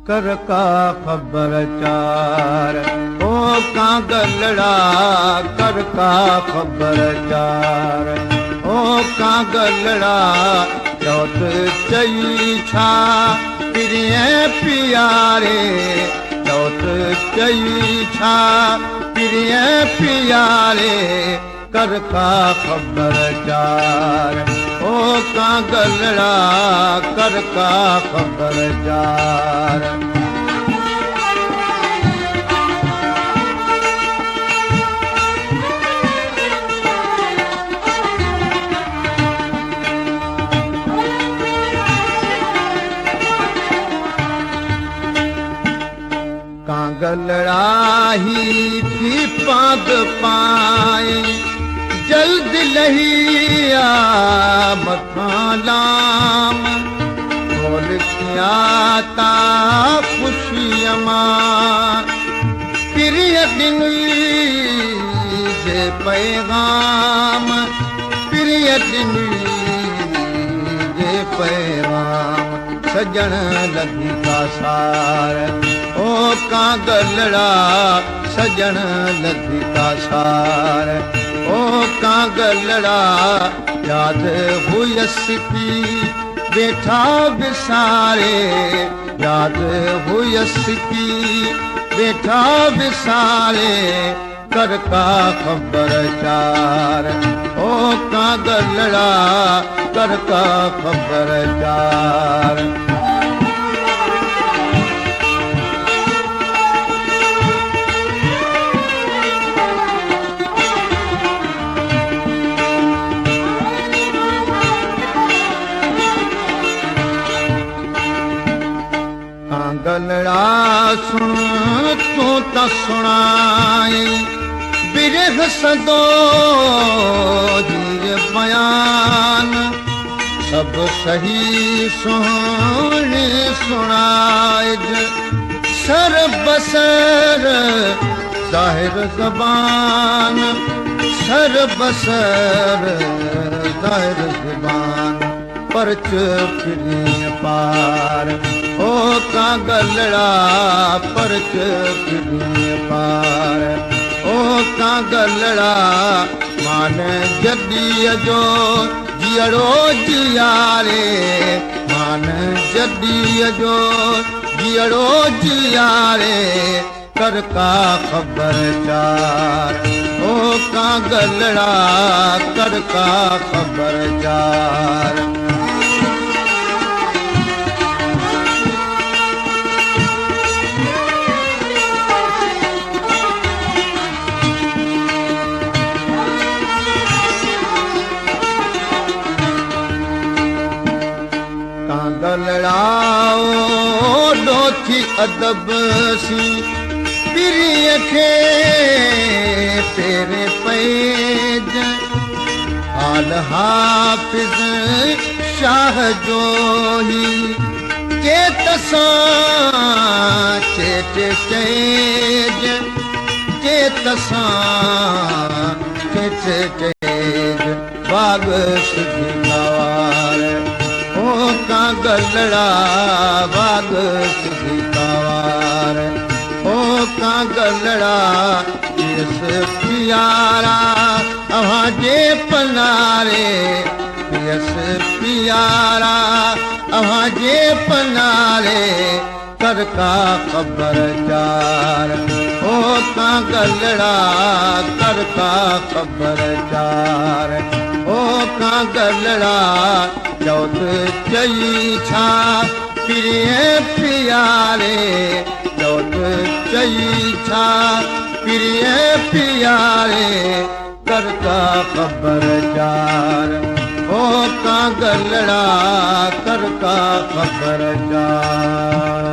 कर का खबरचार। ओ कांगलड़ा कर का खबरचार। ओ कांगलड़ा चौथ चई छा पिरिये पियारे। चौथ चई छा पिरिये पियारे कर का खबरचार। ओ कांगलड़ा कर का खबरचार। कांगलड़ा ही थी पाग पाए जल्द लहिया मथालाम। बोल किया ता खुशी अमां प्रिय दिन जे पैगाम। प्रिय दिन जे पैगाम सजण लगी का सार। ओ कांगलड़ा सजण लगी का सार। ओ कांगलड़ा याद हुयसि पी वेठा विसारे। याद हुयसि पी वेठा विसारे कर का खबरचार। ओ कांगलड़ा कर का खबरचार। कांगलड़ा सुन तू त सुनाई बिरह सदो जी बयान। सब सही सुहाने सुनाए सर बसर ज़ाहिर ज़बान। सर बसर ज़ाहिर ज़बान परच फिरी पार। ओ कांगलड़ा परच फिरी पार। ओ कांगलड़ा मान जॾीअ जो जीअड़ो जियारे। मान जॾीअ जो जीअड़ो जियारे कर का खबरचार। ओ कांगलड़ा कर का खबरचार। कांगलड़ा ओॾो थी अदब सी पिरीअ खे तेरे पैज। हाल हाफ़िज़ शाह जो ही चेत सां चेत चेज। चेत सां चेत चेज बाग सिधी गवार। ओ कांगलड़ा बाग सिधी गवार। ओ कांगलड़ा यस प्यारा अव्हां जे पनारे। यस प्यारा अव्हां जे पनारे कर का खबरचार। ओ कांगलड़ा कर का खबरचार। ओ कांगलड़ा चौथ चई छा पिरिये पियारे। चौथ चई छा पिरिये पियारे कर का खबरचार। ओ कांगलड़ा कर का खबरचार।